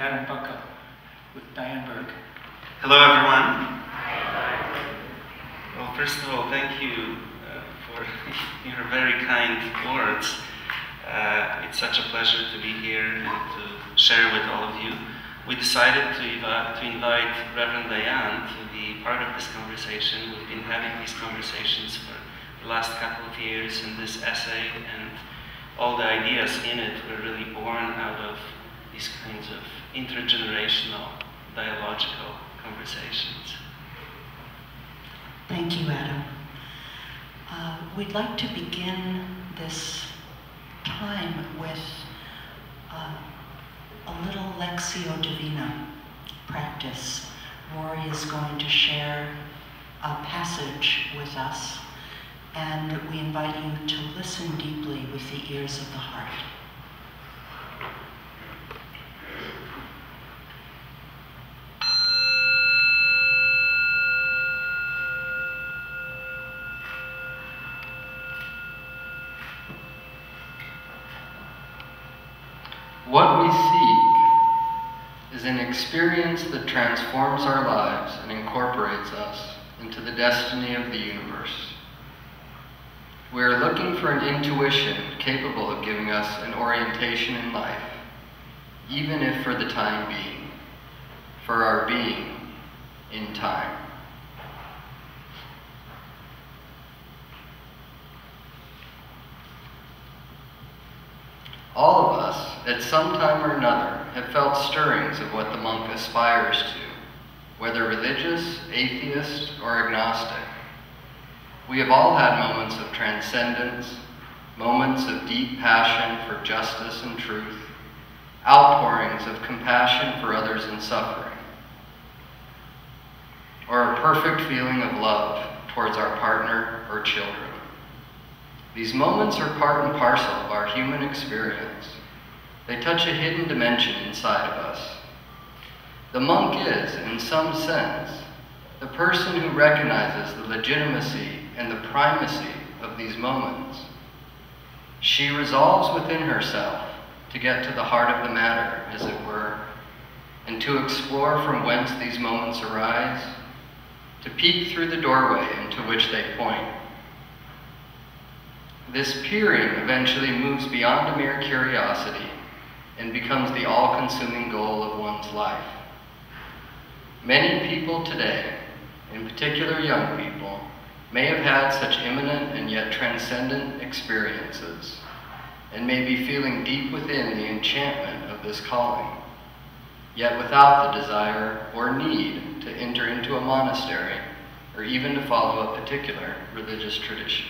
Adam Bucko with Diane Berke. Hello, everyone. Well, first of all, thank you for your very kind words. It's such a pleasure to be here and to share with all of you. We decided to invite Reverend Diane to be part of this conversation. We've been having these conversations for the last couple of years, and this essay and all the ideas in it were really born out of these kinds of intergenerational, dialogical conversations. Thank you, Adam. We'd like to begin this time with a little Lectio Divina practice. Rory is going to share a passage with us, and we invite you to listen deeply with the ears of the heart. What we seek is an experience that transforms our lives and incorporates us into the destiny of the universe. We are looking for an intuition capable of giving us an orientation in life, even if for the time being, for our being in time. All of us, at some time or another, have felt stirrings of what the monk aspires to, whether religious, atheist, or agnostic. We have all had moments of transcendence, moments of deep passion for justice and truth, outpourings of compassion for others in suffering, or a perfect feeling of love towards our partner or children. These moments are part and parcel of our human experience. They touch a hidden dimension inside of us. The monk is, in some sense, the person who recognizes the legitimacy and the primacy of these moments. She resolves within herself to get to the heart of the matter, as it were, and to explore from whence these moments arise, to peek through the doorway into which they point. This peering eventually moves beyond a mere curiosity and becomes the all-consuming goal of one's life. Many people today, in particular young people, may have had such imminent and yet transcendent experiences, and may be feeling deep within the enchantment of this calling, yet without the desire or need to enter into a monastery or even to follow a particular religious tradition.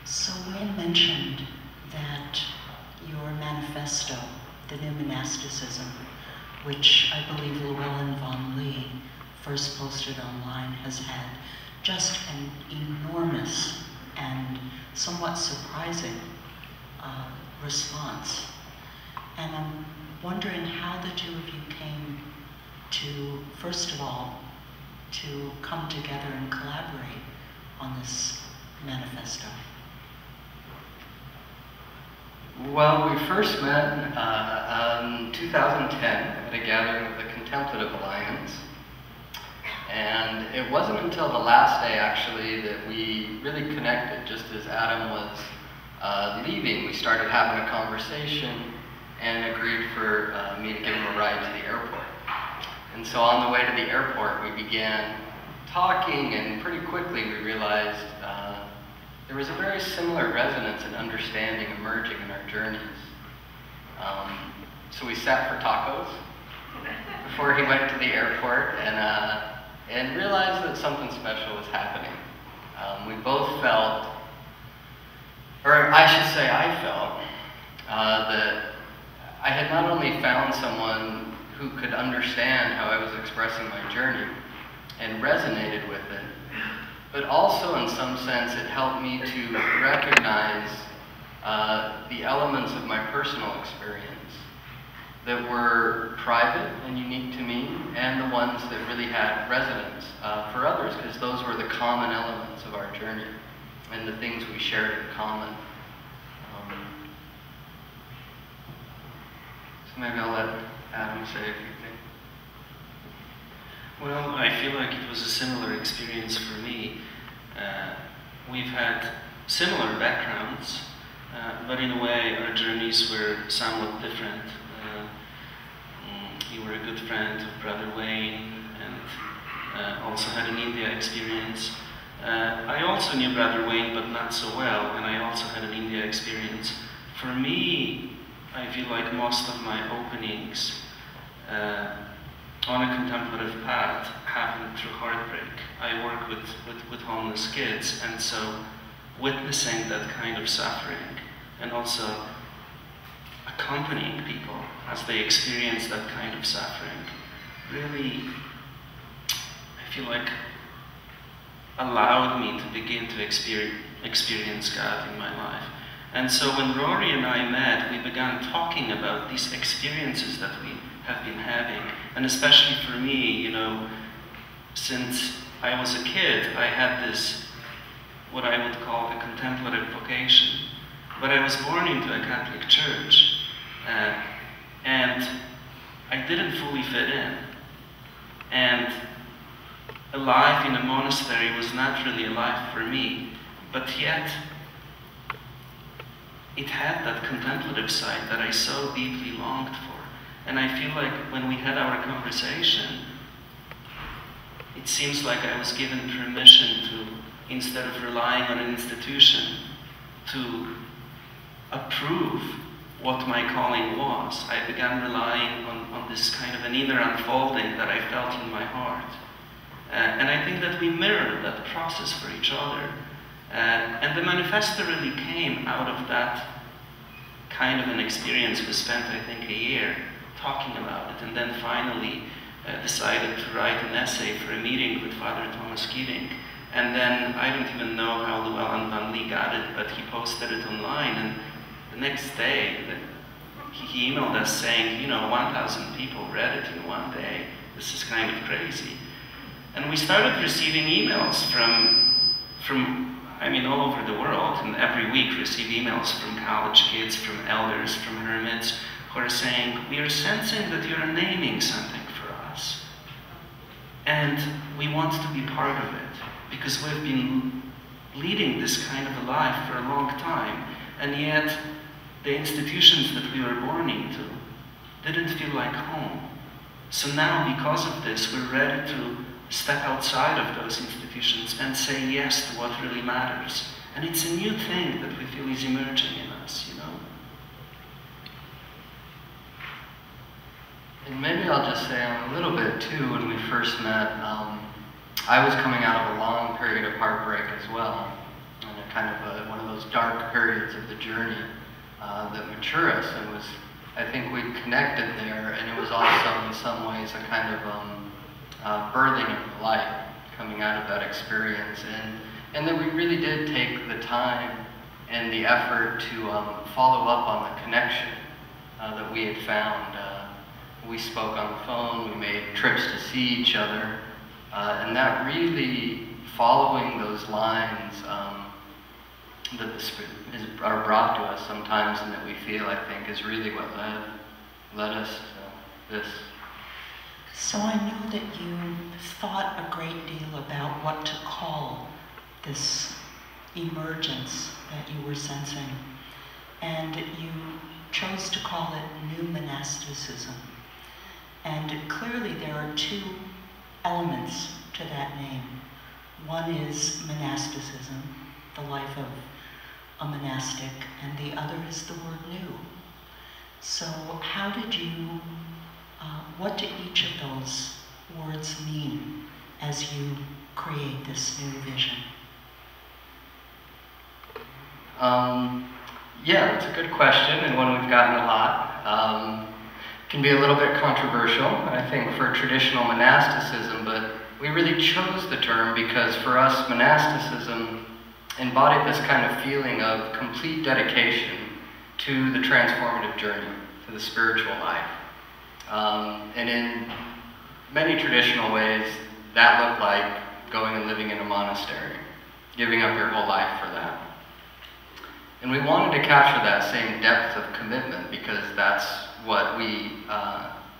So Wayne mentioned that your manifesto, The New Monasticism, which I believe Llewellyn Vaughan Lee first posted online, has had just an enormous and somewhat surprising response. And I'm wondering how the two of you came to, first of all, to come together and collaborate on this manifesto. Well, we first met in 2010 at a gathering of the Contemplative Alliance. And it wasn't until the last day, actually, that we really connected. Just as Adam was leaving, we started having a conversation and agreed for me to give him a ride to the airport. And so on the way to the airport, we began talking, and pretty quickly we realized there was a very similar resonance and understanding emerging in our journeys. So we sat for tacos before he went to the airport, and realized that something special was happening. We both felt, or I should say I felt, that I had not only found someone who could understand how I was expressing my journey and resonated with it, but also in some sense it helped me to recognize the elements of my personal experience that were private and unique to me, and the ones that really had resonance for others, because those were the common elements of our journey and the things we shared in common. So maybe I'll let Adam say a few things. Well, I feel like it was a similar experience for me. We've had similar backgrounds, but in a way our journeys were somewhat different. You were a good friend of Brother Wayne, and also had an India experience. I also knew Brother Wayne, but not so well, and I also had an India experience. For me, I feel like most of my openings on a contemplative path happened through heartbreak. I work with homeless kids, and so witnessing that kind of suffering and also accompanying people as they experience that kind of suffering really, I feel like, allowed me to begin to experience God in my life. And so when Rory and I met, we began talking about these experiences that we have been having. And especially for me, you know, since I was a kid, I had this, what I would call a contemplative vocation. But I was born into a Catholic church, and I didn't fully fit in. And a life in a monastery was not really a life for me, but yet it had that contemplative side that I so deeply longed for. And I feel like when we had our conversation, it seems like I was given permission to, instead of relying on an institution, to approve what my calling was. I began relying on this kind of an inner unfolding that I felt in my heart. And I think that we mirrored that process for each other. And the manifesto really came out of that kind of an experience. We spent, I think, a year talking about it, and then finally decided to write an essay for a meeting with Father Thomas Keating. And then, I don't even know how Llewellyn Van Lee got it, but he posted it online, and the next day, he emailed us saying, you know, 1,000 people read it in one day. This is kind of crazy. And we started receiving emails from I mean, all over the world, and every week receive emails from college kids, from elders, from hermits, who are saying, we are sensing that you're naming something for us. And we want to be part of it, because we've been leading this kind of a life for a long time, and yet the institutions that we were born into didn't feel like home. So now, because of this, we're ready to step outside of those institutions and say yes to what really matters. And it's a new thing that we feel is emerging in us, you know? And maybe I'll just say a little bit too, when we first met, I was coming out of a long period of heartbreak as well, and a kind of one of those dark periods of the journey that mature us, and was, I think we connected there, and it was also in some ways a kind of birthing of the light coming out of that experience, and that we really did take the time and the effort to follow up on the connection that we had found. We spoke on the phone, we made trips to see each other, and that really, following those lines that are brought to us sometimes and that we feel, I think, is really what led us to this. So I know that you thought a great deal about what to call this emergence that you were sensing, and you chose to call it New Monasticism. And clearly there are two elements to that name. One is monasticism, the life of a monastic, and the other is the word new. So how did you, what do each of those words mean as you create this new vision? Yeah, that's a good question, and one we've gotten a lot. Can be a little bit controversial, I think, for traditional monasticism, but we really chose the term because for us, monasticism embodied this kind of feeling of complete dedication to the transformative journey, to the spiritual life. And in many traditional ways, that looked like going and living in a monastery, giving up your whole life for that. And we wanted to capture that same depth of commitment because that's what we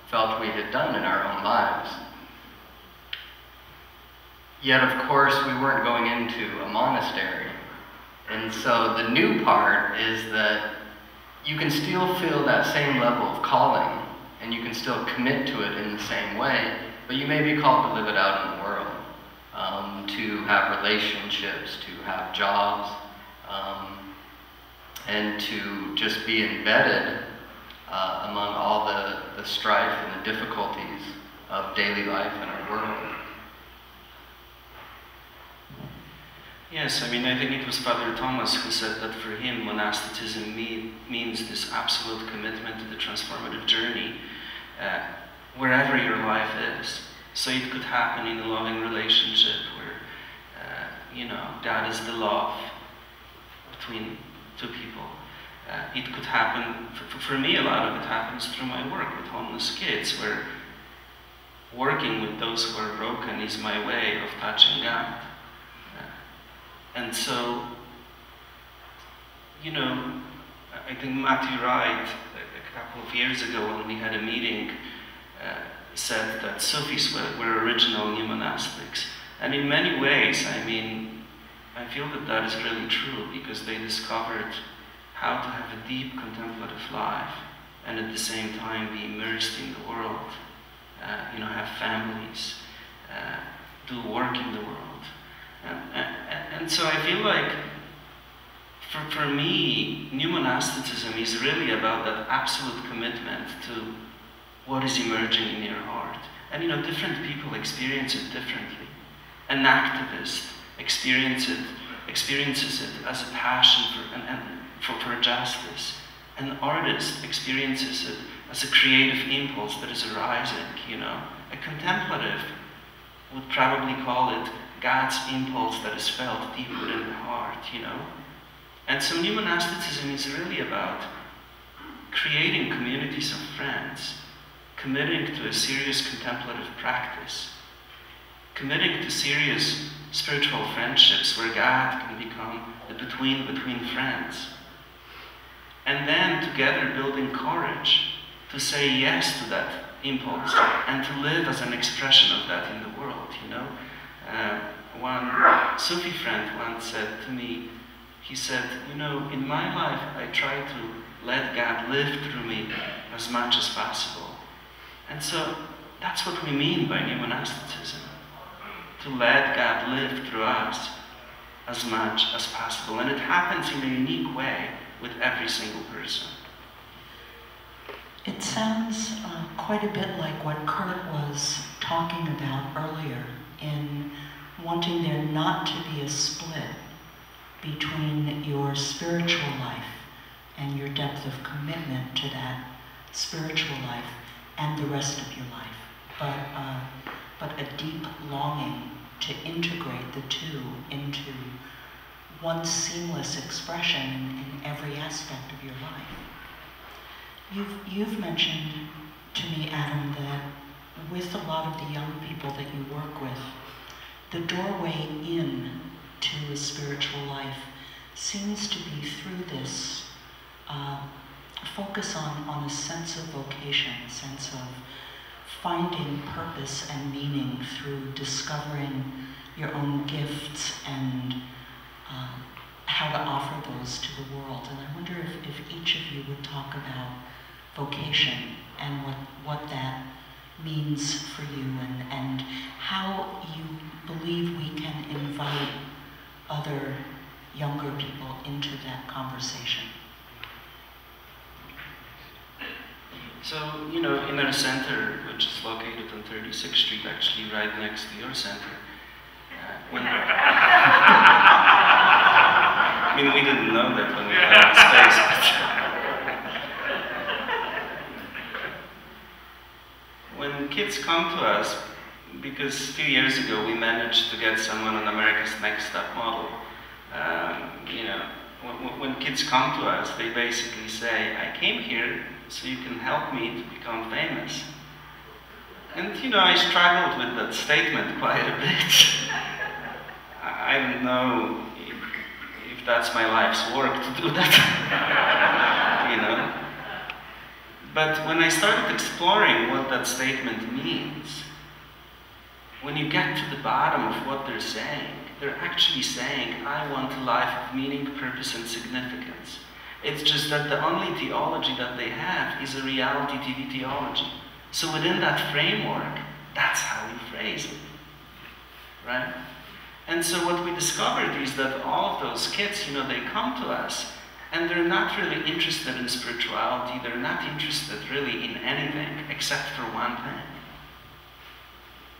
felt we had done in our own lives. Yet, of course, we weren't going into a monastery. And so the new part is that you can still feel that same level of calling, and you can still commit to it in the same way, but you may be called to live it out in the world, to have relationships, to have jobs, and to just be embedded among all the strife and the difficulties of daily life in our world. Yes, I mean, I think it was Father Thomas who said that for him, monasticism means this absolute commitment to the transformative journey, wherever your life is. So it could happen in a loving relationship where, God is the love between two people. It could happen, for me, a lot of it happens through my work with homeless kids, where working with those who are broken is my way of touching God. And so, I think Matthew Wright, a couple of years ago when we had a meeting, said that Sufis were original new monastics. And in many ways, I mean, I feel that that is really true because they discovered how to have a deep contemplative life and at the same time be immersed in the world, have families, do work in the world. And so I feel like, for me, new monasticism is really about that absolute commitment to what is emerging in your heart. And different people experience it differently. An activist experiences it as a passion for justice. An artist experiences it as a creative impulse that is arising, A contemplative would probably call it God's impulse that is felt deep within the heart, And so new monasticism is really about creating communities of friends, committing to a serious contemplative practice, committing to serious spiritual friendships where God can become the between friends. And then together building courage to say yes to that impulse and to live as an expression of that in the world, One Sufi friend once said to me, he said, in my life I try to let God live through me as much as possible. And so that's what we mean by new monasticism, to let God live through us as much as possible. And it happens in a unique way with every single person. It sounds quite a bit like what Kurt was talking about earlier in wanting there not to be a split between your spiritual life and your depth of commitment to that spiritual life and the rest of your life, but a deep longing to integrate the two into one seamless expression in every aspect of your life. You've mentioned to me, Adam, that with a lot of the young people that you work with, the doorway in to a spiritual life seems to be through this focus on a sense of vocation, a sense of finding purpose and meaning through discovering your own gifts and how to offer those to the world. And I wonder if each of you would talk about vocation and what that means for you and how you believe we can invite other younger people into that conversation. So, in our center, which is located on 36th Street, actually right next to your center, we didn't know that when we had the space, when kids come to us, because 2 years ago we managed to get someone on America's Next Top Model, you know, when kids come to us, they basically say, I came here so you can help me to become famous. And you know, I struggled with that statement quite a bit. I don't know if that's my life's work to do that, you know. But when I started exploring what that statement means, when you get to the bottom of what they're actually saying, I want a life of meaning, purpose, and significance. It's just that the only theology that they have is a reality TV theology. So within that framework, that's how you phrase it, right? And so what we discovered is that all of those kids, you know, they come to us and they're not really interested in spirituality, they're not interested really in anything except for one thing.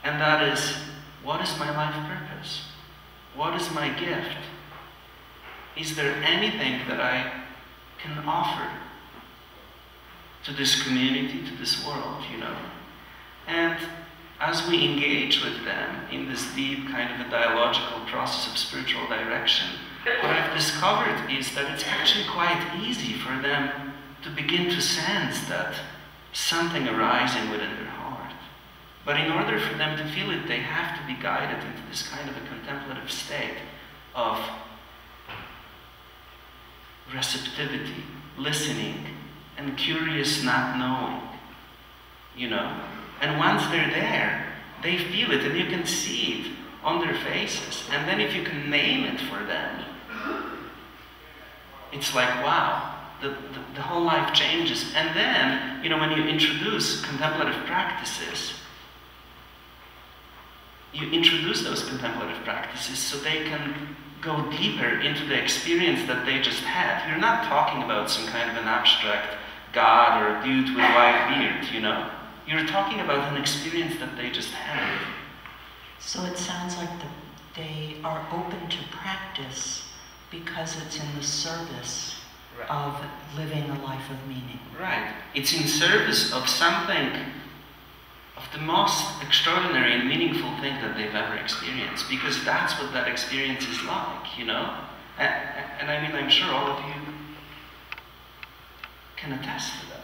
And that is, what is my life purpose? What is my gift? Is there anything that I can offer to this community, to this world, you know? And as we engage with them in this deep kind of a dialogical process of spiritual direction, what I've discovered is that it's actually quite easy for them to begin to sense that something arising within their heart. But in order for them to feel it, they have to be guided into this kind of a contemplative state of receptivity, listening, and curious not knowing, you know. And once they're there, they feel it, and you can see it on their faces. And then if you can name it for them, it's like, wow, the whole life changes. And then, you know, when you introduce contemplative practices, you introduce those contemplative practices so they can go deeper into the experience that they just had. You're not talking about some kind of an abstract God or a dude with a white beard, you know? You're talking about an experience that they just had. So it sounds like they are open to practice because it's in the service of living a life of meaning. Right. It's in service of something, of the most extraordinary and meaningful thing that they've ever experienced, because that's what that experience is like, you know? And I mean, I'm sure all of you can attest to that.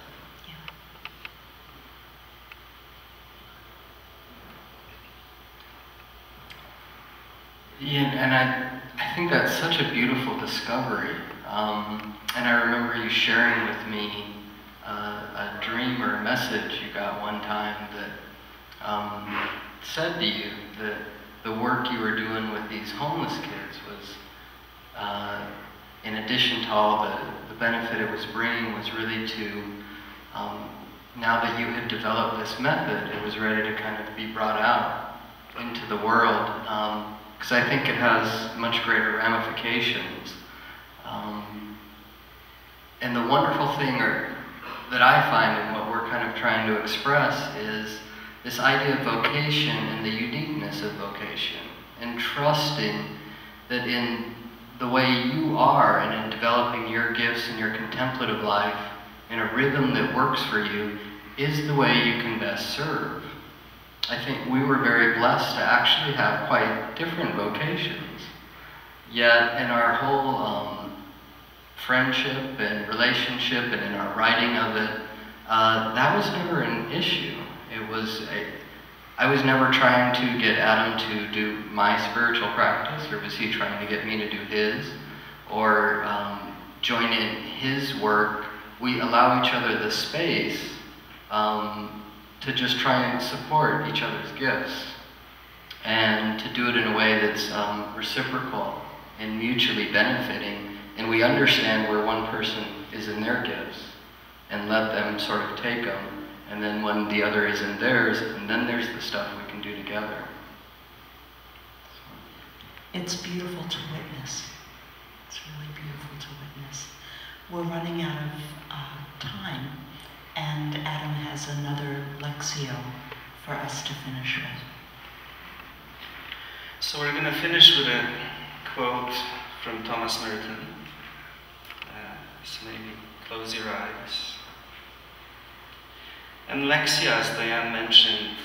Yeah, and I think that's such a beautiful discovery. And I remember you sharing with me a dream or a message you got one time that said to you that the work you were doing with these homeless kids was, in addition to all the benefit it was bringing, was really to, now that you had developed this method, it was ready to kind of be brought out into the world. Because I think it has much greater ramifications. And the wonderful thing that I find in what we're kind of trying to express is this idea of vocation and the uniqueness of vocation, and trusting that in the way you are and in developing your gifts and your contemplative life in a rhythm that works for you is the way you can best serve. I think we were very blessed to actually have quite different vocations. Yet in our whole friendship and relationship and in our writing of it, that was never an issue. I was never trying to get Adam to do my spiritual practice, or was he trying to get me to do his, or join in his work. We allow each other the space to just try and support each other's gifts, and to do it in a way that's reciprocal and mutually benefiting, and we understand where one person is in their gifts and let them sort of take them, and then when the other is in theirs, and then there's the stuff we can do together. It's beautiful to witness. It's really beautiful to witness. We're running out of time, and Adam has another Lectio for us to finish with. So we're going to finish with a quote from Thomas Merton. So maybe close your eyes. And Lexia, as Diane mentioned,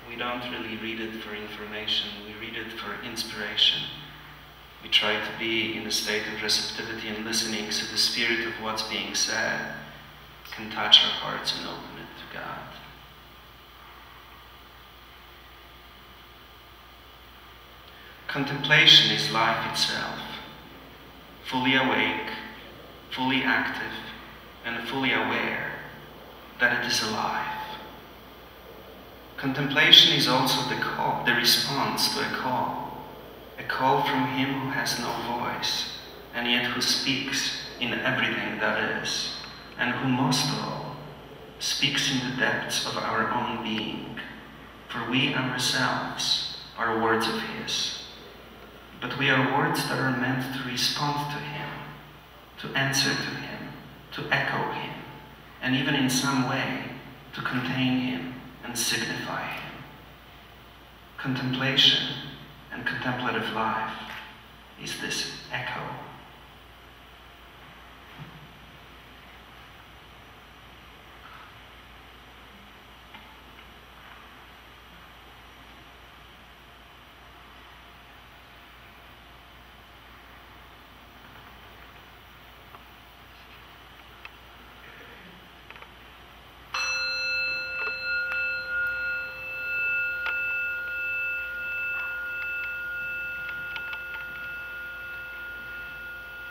we don't really read it for information, we read it for inspiration. We try to be in a state of receptivity and listening so the spirit of what's being said can touch our hearts and open it to God. Contemplation is life itself, fully awake, fully active, and fully aware that it is alive. Contemplation is also the call, the response to a call from Him who has no voice, and yet who speaks in everything that is, and who most of all speaks in the depths of our own being, for we ourselves are words of His. But we are words that are meant to respond to Him, to answer to Him, to echo Him, and even in some way to contain Him and signify Him. Contemplation and contemplative life is this echo.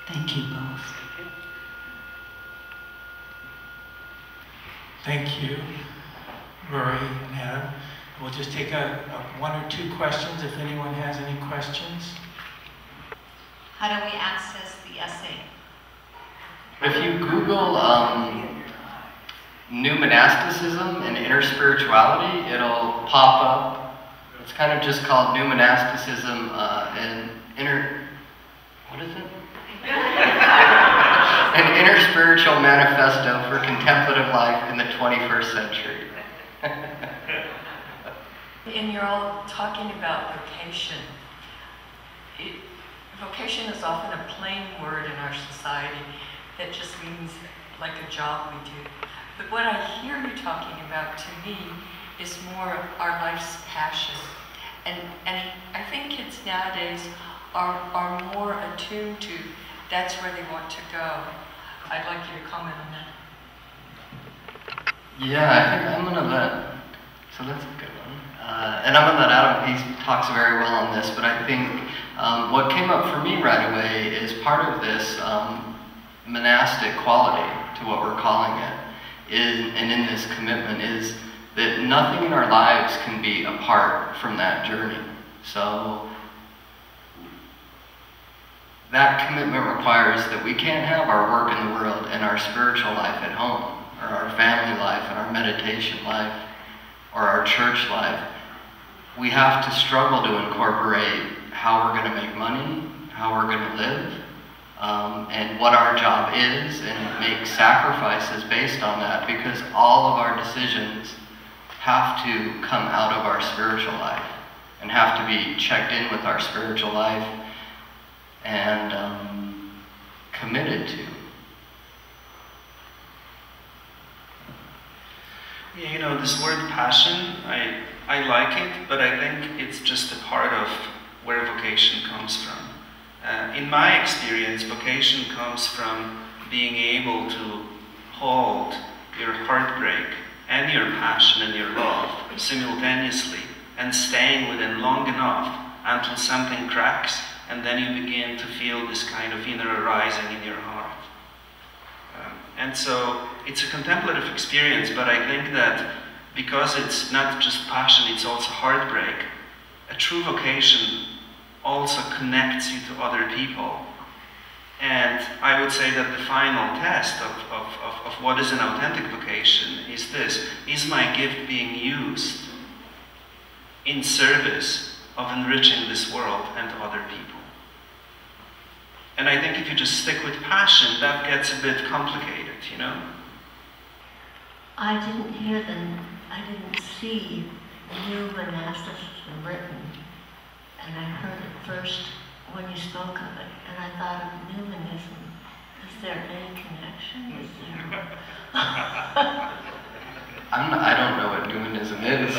Thank you both. Thank you, Rory and Adam. We'll just take one or two questions if anyone has any questions. How do we access the essay? If you Google New Monasticism and Interspirituality, it'll pop up. It's kind of just called New Monasticism and what is it? An Interspiritual Manifesto for Contemplative Life in the 21st Century. And you're all talking about vocation. Vocation is often a plain word in our society that just means like a job we do. But what I hear you talking about to me is more of our life's passion. And I think kids nowadays are more attuned to that's where they want to go. I'd like you to comment on that. Yeah, I think I'm gonna let, so that's a good one. And I'm gonna let Adam, he talks very well on this, but I think what came up for me right away is part of this monastic quality to what we're calling it, and in this commitment is that nothing in our lives can be apart from that journey. So that commitment requires that we can't have our work in the world and our spiritual life at home, or our family life and our meditation life, or our church life. We have to struggle to incorporate how we're going to make money, how we're going to live, and what our job is, and make sacrifices based on that, because all of our decisions have to come out of our spiritual life and have to be checked in with our spiritual life and committed to. Yeah, you know, this word passion, I like it, but I think it's just a part of where vocation comes from. In my experience, vocation comes from being able to hold your heartbreak and your passion and your love simultaneously, and staying within long enough until something cracks, and then you begin to feel this kind of inner arising in your heart. And so it's a contemplative experience, but I think that because it's not just passion, it's also heartbreak, a true vocation also connects you to other people. And I would say that the final test of what is an authentic vocation is this: is my gift being used in service of enriching this world and other people? And I think if you just stick with passion, that gets a bit complicated, you know? I didn't hear them. I didn't see New Monasticism written, and I heard it first when you spoke of it, and I thought of Numanism. Is there any connection? Is there? I don't know what Numanism is.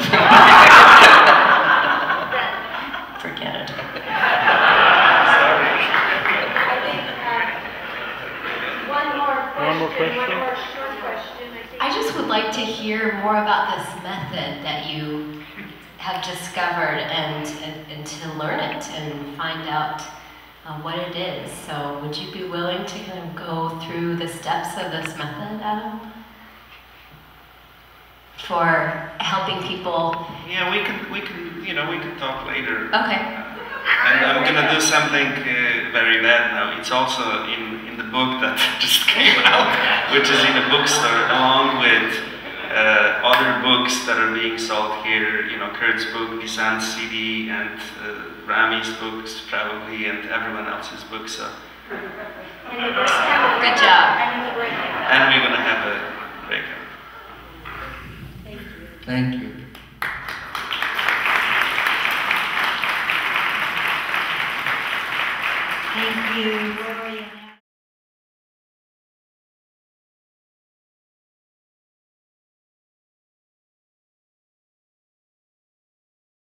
Forget it. One more short question. I just would like to hear more about this method that you have discovered and to learn it and find out what it is. So would you be willing to kind of go through the steps of this method, Adam? For helping people? Yeah, we can talk later. Okay. And I'm gonna do something very bad now. It's also in the book that just came out, which is in a bookstore, along with other books that are being sold here. You know, Kurt's book, Nissan's CD, and Rami's books probably, and everyone else's books. So. Good job. And we're gonna have a breakout. Thank you. Thank you.